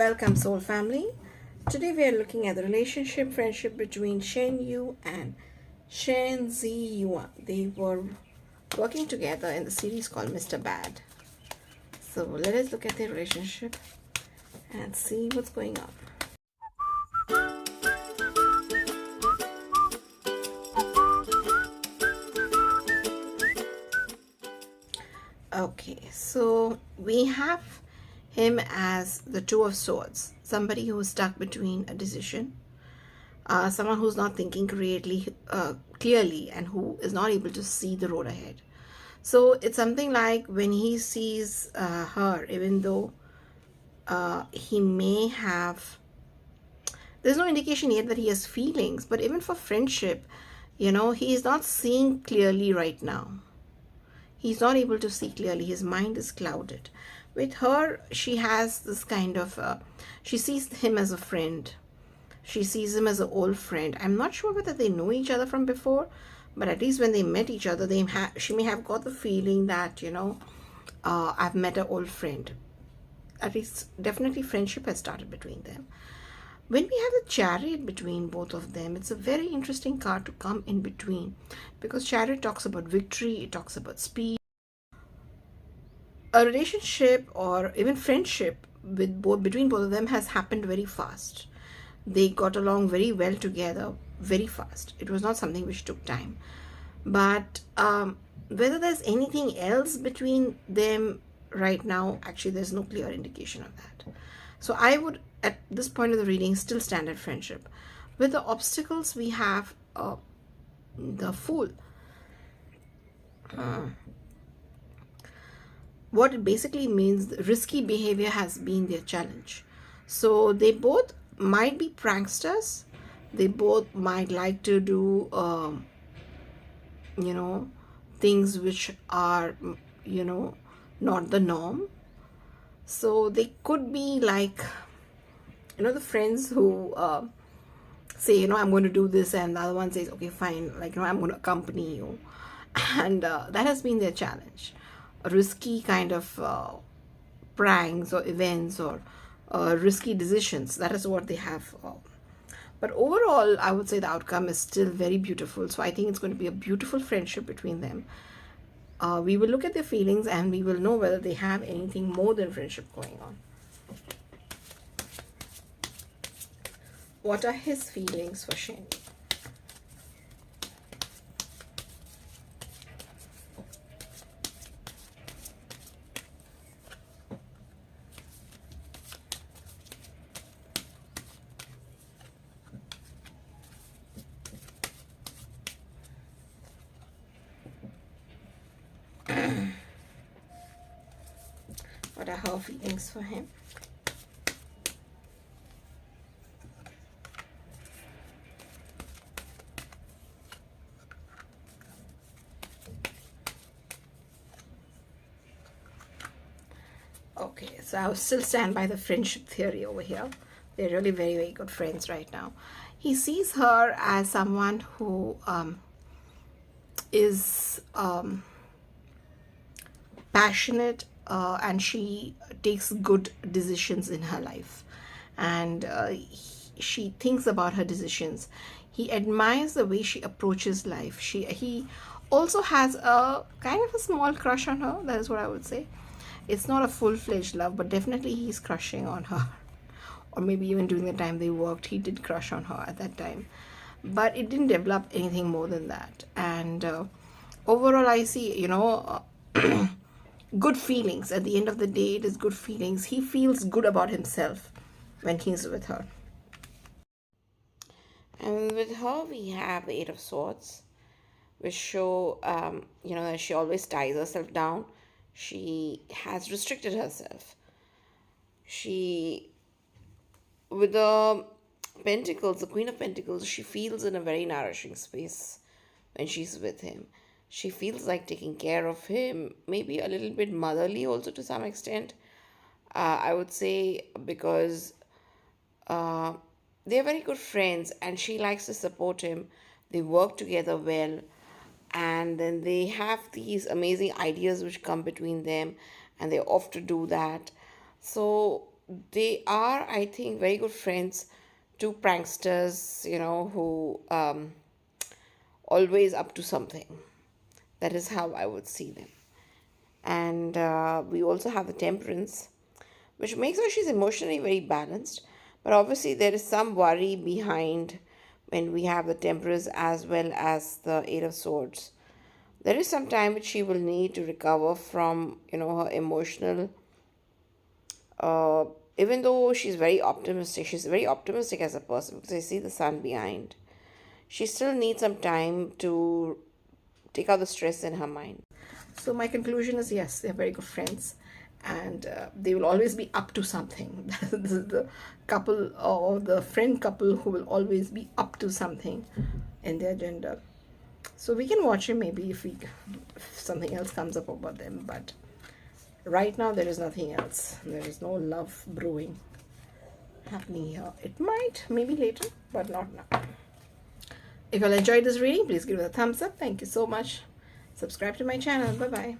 Welcome, Soul Family. Today we are looking at the relationship, friendship between Shen Yu and Shen ZheYuan. They were working together in the series called Mr. Bad. So let us look at their relationship and see what's going on. Okay, so we have him as the Two of Swords, somebody who is stuck between a decision, someone who's not thinking clearly, and who is not able to see the road ahead. So it's something like when he sees her, even though he may have, there's no indication yet that he has feelings, but even for friendship, he is not seeing clearly right now. He's not able to see clearly. His mind is clouded. With her, she has this kind of, she sees him as a friend. She sees him as an old friend. I'm not sure whether they know each other from before, but at least when they met each other, she may have got the feeling that, I've met an old friend. At least, definitely friendship has started between them. When we have the Chariot between both of them, it's a very interesting card to come in between, because Chariot talks about victory, it talks about speed. A relationship or even friendship between both of them has happened very fast. They got along very well together very fast. It was not something which took time. But whether there's anything else between them right now, actually there's no clear indication of that. So I would, at this point of the reading, still stand at friendship. With the obstacles, we have the Fool. What it basically means, risky behavior has been their challenge. So they both might be pranksters. They both might like to do, things which are, not the norm. So they could be like, the friends who say, I'm going to do this, and the other one says, okay, fine, like, I'm going to accompany you. And that has been their challenge. Risky kind of pranks or events or risky decisions. That is what they have. But overall, I would say the outcome is still very beautiful. So I think it's going to be a beautiful friendship between them. We will look at their feelings and we will know whether they have anything more than friendship going on. What are his feelings for Shen? What are her feelings for him? Okay, so I will still stand by the friendship theory over here. They're really very, very good friends right now. He sees her as someone who is passionate, and she takes good decisions in her life, and she thinks about her decisions. He admires the way she approaches life. He also has a kind of a small crush on her. That is what I would say. It's not a full-fledged love, but definitely he's crushing on her. Or maybe even during the time they worked, he did crush on her at that time. But it didn't develop anything more than that. And overall, I see, good feelings. At the end of the day, it is good feelings. He feels good about himself when he's with her. And with her, we have the Eight of Swords, which show, that she always ties herself down. She has restricted herself. With the Pentacles, the Queen of Pentacles, she feels in a very nourishing space when she's with him. She feels like taking care of him, maybe a little bit motherly also to some extent. I would say, because they're very good friends and she likes to support him. They work together well, and then they have these amazing ideas which come between them, and they off to do that. So they are, I think, very good friends to pranksters, who always up to something. That is how I would see them. And we also have the temperance, which makes her she's emotionally very balanced. But obviously, there is some worry behind when we have the temperance as well as the Eight of Swords. There is some time which she will need to recover from, her emotional. Uh, Even though she's very optimistic as a person because I see the sun behind. She still needs some time to take out the stress in her mind. So my conclusion is yes, they're very good friends, and they will always be up to something. This is the couple or the friend couple who will always be up to something in their gender. So we can watch him maybe if something else comes up about them, but right now there is nothing else. There is no love brewing happening here. It might maybe later, but not now. If you all enjoyed this reading, please give it a thumbs up. Thank you so much. Subscribe to my channel. Bye bye.